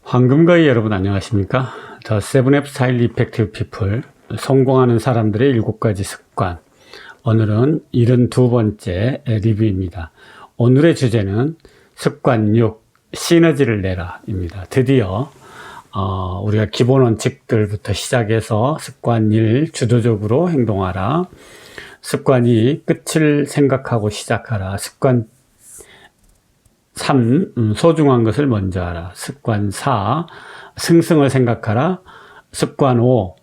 황금거위 여러분 안녕하십니까? The 7F Style Effective People, 성공하는 사람들의 7가지 습관. 오늘은 72번째 리뷰입니다. 오늘의 주제는 습관 6, 시너지를 내라 입니다. 드디어 우리가 기본 원칙들부터 시작해서 습관 1, 주도적으로 행동하라. 습관 2, 끝을 생각하고 시작하라. 습관 3. 소중한 것을 먼저 하라. 습관 4. 승승을 생각하라. 습관 5.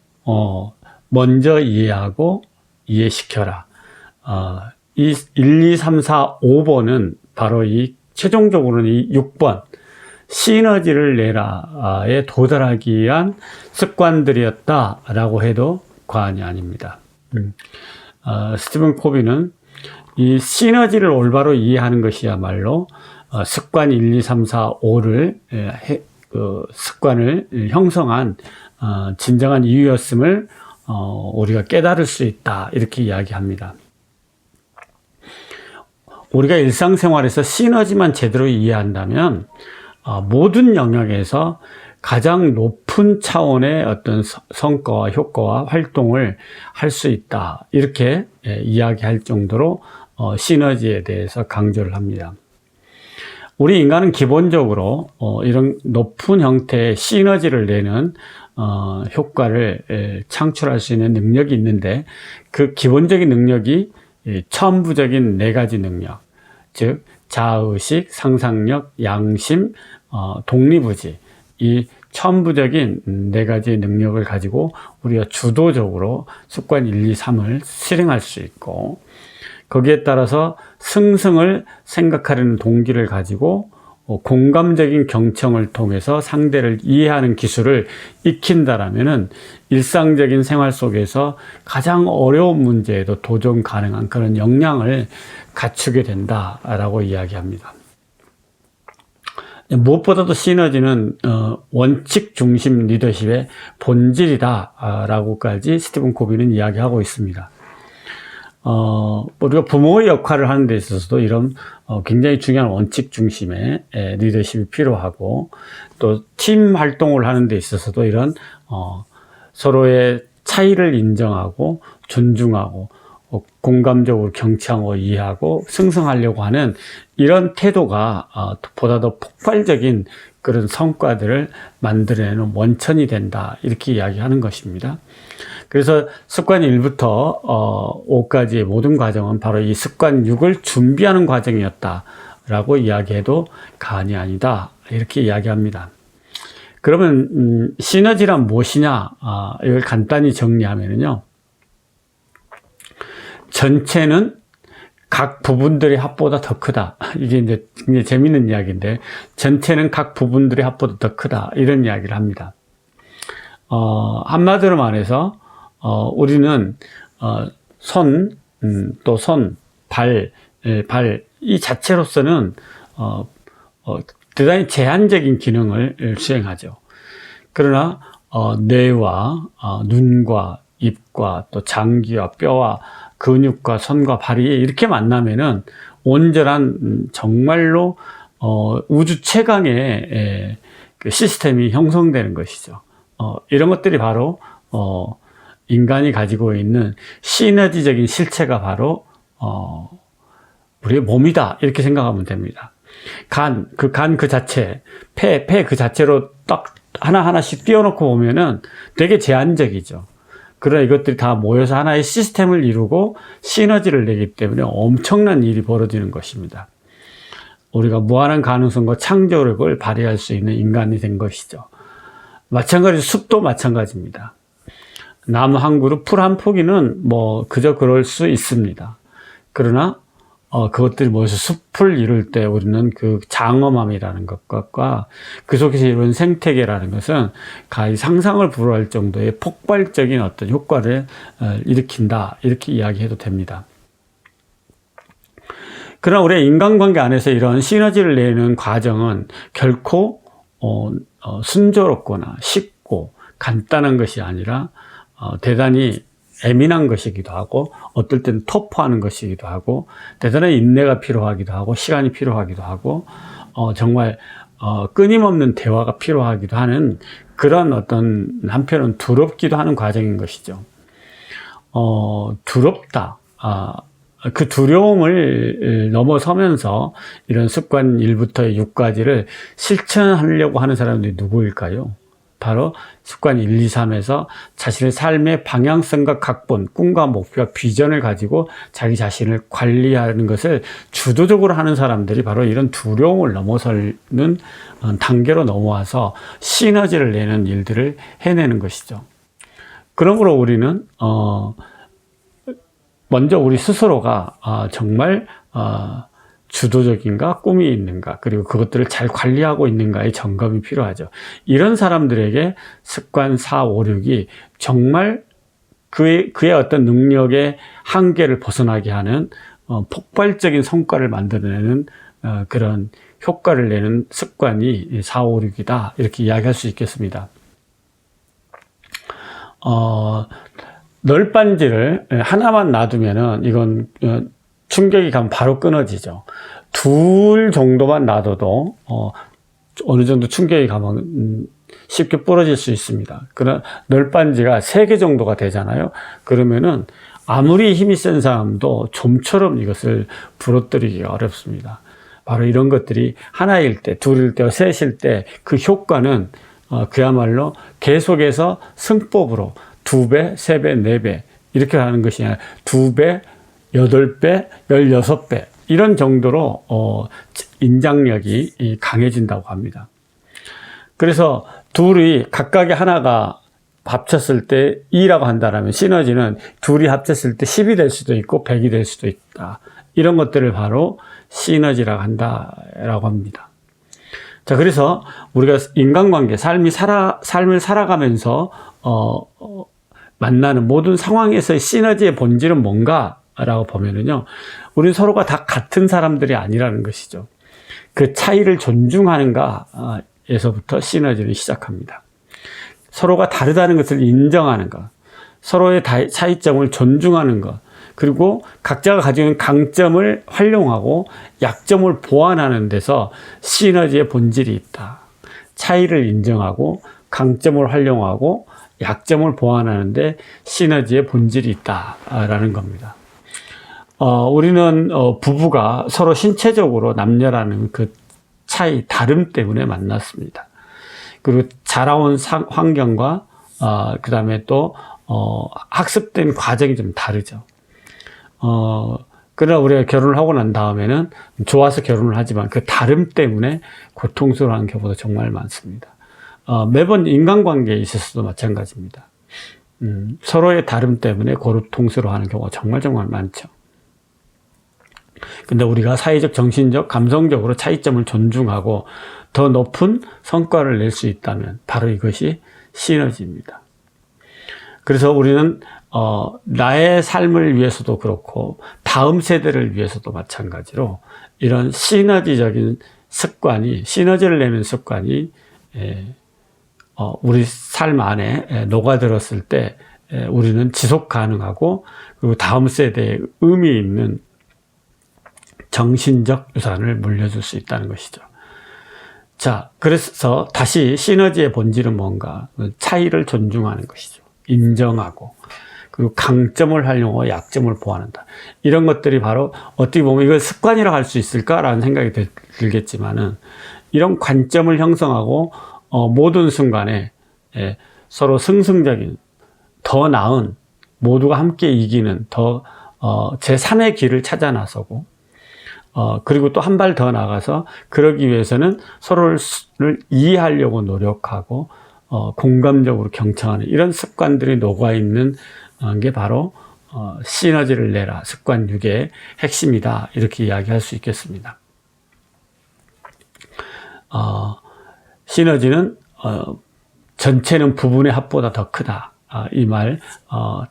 먼저 이해하고 이해시켜라. 이 1, 2, 3, 4, 5번은 바로 최종적으로는 이 6번 시너지를 내라에 도달하기 위한 습관들이었다라고 해도 과언이 아닙니다. 스티븐 코비는 이 시너지를 올바로 이해하는 것이야말로 습관 1, 2, 3, 4, 5를 습관을 형성한 진정한 이유였음을 우리가 깨달을 수 있다, 이렇게 이야기합니다. 우리가 일상생활에서 시너지만 제대로 이해한다면 모든 영역에서 가장 높은 차원의 어떤 성과와 효과와 활동을 할 수 있다, 이렇게 이야기할 정도로 시너지에 대해서 강조를 합니다. 우리 인간은 기본적으로 이런 높은 형태의 시너지를 내는 효과를 창출할 수 있는 능력이 있는데, 그 기본적인 능력이 천부적인 4가지 능력, 즉 자의식, 상상력, 양심, 독립의지, 이 천부적인 4가지 능력을 가지고 우리가 주도적으로 습관 1, 2, 3을 실행할 수 있고, 거기에 따라서 승승을 생각하려는 동기를 가지고 공감적인 경청을 통해서 상대를 이해하는 기술을 익힌다라면은 일상적인 생활 속에서 가장 어려운 문제에도 도전 가능한 그런 역량을 갖추게 된다라고 이야기합니다. 무엇보다도 시너지는 원칙 중심 리더십의 본질이다라고까지 스티븐 코비는 이야기하고 있습니다. 우리가 부모의 역할을 하는 데 있어서도 이런 굉장히 중요한 원칙 중심의 리더십이 필요하고, 또 팀 활동을 하는 데 있어서도 이런 서로의 차이를 인정하고 존중하고 공감적으로 경청하고 이해하고 승승하려고 하는 이런 태도가 보다 더 폭발적인 그런 성과들을 만들어내는 원천이 된다, 이렇게 이야기하는 것입니다. 그래서 습관 1부터 5까지의 모든 과정은 바로 이 습관 6을 준비하는 과정이었다라고 이야기해도 과언이 아니다, 이렇게 이야기합니다. 그러면 시너지란 무엇이냐, 이걸 간단히 정리하면요, 전체는 각 부분들의 합보다 더 크다. 이게 이제 굉장히 재밌는 이야기인데, 전체는 각 부분들의 합보다 더 크다, 이런 이야기를 합니다. 한마디로 말해서 우리는 손, 또 손, 발, 이 자체로서는 대단히 제한적인 기능을 수행하죠. 그러나 뇌와 눈과 입과 또 장기와 뼈와 근육과 손과 발이 이렇게 만나면은 온전한 정말로 우주 최강의 그 시스템이 형성되는 것이죠. 이런 것들이 바로 인간이 가지고 있는 시너지적인 실체가 바로 우리의 몸이다, 이렇게 생각하면 됩니다. 간 그 자체, 폐 그 자체로 딱 하나하나씩 띄워놓고 보면은 되게 제한적이죠. 그러나 이것들이 다 모여서 하나의 시스템을 이루고 시너지를 내기 때문에 엄청난 일이 벌어지는 것입니다. 우리가 무한한 가능성과 창조력을 발휘할 수 있는 인간이 된 것이죠. 마찬가지로 숲도 마찬가지입니다. 나무 한 그루, 풀 한 포기는 그저 그럴 수 있습니다. 그러나 그것들이 모여서 숲을 이룰 때 우리는 그 장엄함이라는 것과 그 속에서 이루어진 생태계라는 것은 가히 상상을 불허할 정도의 폭발적인 어떤 효과를 일으킨다, 이렇게 이야기해도 됩니다. 그러나 우리의 인간관계 안에서 이런 시너지를 내는 과정은 결코 순조롭거나 쉽고 간단한 것이 아니라 대단히 예민한 것이기도 하고, 어떨 때는 터프하는 것이기도 하고, 대단한 인내가 필요하기도 하고, 시간이 필요하기도 하고, 정말 끊임없는 대화가 필요하기도 하는 그런 어떤 한편은 두렵기도 하는 과정인 것이죠. 두렵다. 그 두려움을 넘어서면서 이런 습관 1부터 6까지를 실천하려고 하는 사람들이 누구일까요? 바로 습관 1, 2, 3에서 자신의 삶의 방향성과 각본, 꿈과 목표와 비전을 가지고 자기 자신을 관리하는 것을 주도적으로 하는 사람들이 바로 이런 두려움을 넘어서는 단계로 넘어와서 시너지를 내는 일들을 해내는 것이죠. 그러므로 우리는 먼저 우리 스스로가 정말 주도적인가, 꿈이 있는가, 그리고 그것들을 잘 관리하고 있는가의 점검이 필요하죠. 이런 사람들에게 습관 4, 5, 6이 정말 그의 어떤 능력의 한계를 벗어나게 하는 폭발적인 성과를 만들어내는 그런 효과를 내는 습관이 4, 5, 6이다. 이렇게 이야기할 수 있겠습니다. 널빤지를 하나만 놔두면은 이건 충격이 가면 바로 끊어지죠. 둘 정도만 놔둬도 어느 정도 충격이 가면 쉽게 부러질 수 있습니다. 그러나 널빤지가 3개 정도가 되잖아요. 그러면은 아무리 힘이 센 사람도 좀처럼 이것을 부러뜨리기가 어렵습니다. 바로 이런 것들이 하나일 때, 둘일 때, 셋일 때 그 효과는 그야말로 계속해서 승법으로 2배, 3배, 4배 이렇게 하는 것이 아니라 2배, 8배, 16배 이런 정도로 인장력이 강해진다고 합니다. 그래서 둘이 각각의 하나가 합쳤을 때 2라고 한다면 시너지는 둘이 합쳤을 때 10이 될 수도 있고 100이 될 수도 있다. 이런 것들을 바로 시너지라고 한다라고 합니다. 자, 그래서 우리가 인간관계, 삶을 살아가면서 만나는 모든 상황에서의 시너지의 본질은 뭔가라고 보면은요, 우리는 서로가 다 같은 사람들이 아니라는 것이죠. 그 차이를 존중하는가에서부터 시너지를 시작합니다. 서로가 다르다는 것을 인정하는 것, 서로의 차이점을 존중하는 것, 그리고 각자가 가지고 있는 강점을 활용하고 약점을 보완하는 데서 시너지의 본질이 있다. 차이를 인정하고 강점을 활용하고 약점을 보완하는데 시너지의 본질이 있다라는 겁니다. 우리는 부부가 서로 신체적으로 남녀라는 그 차이, 다름 때문에 만났습니다. 그리고 자라온 환경과 그 다음에 또 학습된 과정이 좀 다르죠. 그러나 우리가 결혼을 하고 난 다음에는 좋아서 결혼을 하지만 그 다름 때문에 고통스러워하는 경우도 정말 많습니다. 매번 인간관계에 있어서도 마찬가지입니다. 서로의 다름 때문에 고통스러워하는 경우가 정말 많죠. 근데 우리가 사회적, 정신적, 감성적으로 차이점을 존중하고 더 높은 성과를 낼 수 있다면 바로 이것이 시너지입니다. 그래서 우리는 나의 삶을 위해서도 그렇고 다음 세대를 위해서도 마찬가지로 이런 시너지적인 습관이, 시너지를 내는 습관이 우리 삶 안에 녹아들었을 때 우리는 지속 가능하고 그리고 다음 세대에 의미 있는 정신적 유산을 물려줄 수 있다는 것이죠. 자, 그래서 다시 시너지의 본질은 뭔가? 차이를 존중하는 것이죠. 인정하고 그리고 강점을 활용하고 약점을 보완한다. 이런 것들이 바로 어떻게 보면 이걸 습관이라고 할 수 있을까라는 생각이 들겠지만은 이런 관점을 형성하고 모든 순간에 서로 승승적인 더 나은 모두가 함께 이기는 더 제3의 길을 찾아 나서고 그리고 또 한 발 더 나가서 그러기 위해서는 서로를 이해하려고 노력하고 공감적으로 경청하는 이런 습관들이 녹아있는 게 바로 시너지를 내라 습관 6의 핵심이다 이렇게 이야기할 수 있겠습니다. 시너지는 전체는 부분의 합보다 더 크다. 이 말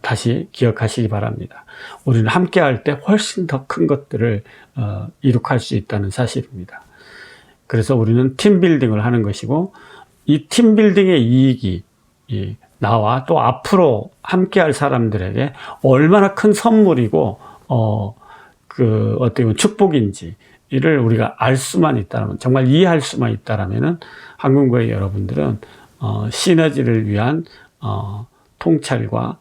다시 기억하시기 바랍니다. 우리는 함께 할 때 훨씬 더 큰 것들을 이룩할 수 있다는 사실입니다. 그래서 우리는 팀빌딩을 하는 것이고 이 팀빌딩의 이익이 나와 또 앞으로 함께 할 사람들에게 얼마나 큰 선물이고 어떻게 보면 축복인지 이를 우리가 알 수만 있다면, 정말 이해할 수만 있다라면은 한국교회 여러분들은 시너지를 위한 통찰과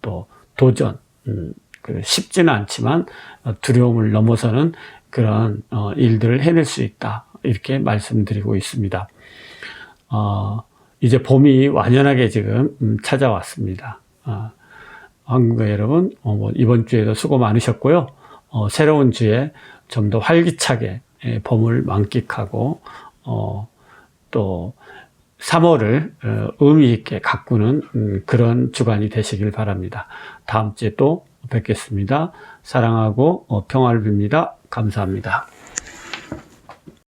또 도전, 쉽지는 않지만 두려움을 넘어서는 그런 일들을 해낼 수 있다, 이렇게 말씀드리고 있습니다. 이제 봄이 완연하게 지금 찾아왔습니다. 한국교회 여러분, 이번 주에도 수고 많으셨고요. 새로운 주에 좀 더 활기차게 봄을 만끽하고 또 3월을 의미 있게 가꾸는 그런 주간이 되시길 바랍니다. 다음 주에 또 뵙겠습니다. 사랑하고 평화를 빕니다. 감사합니다.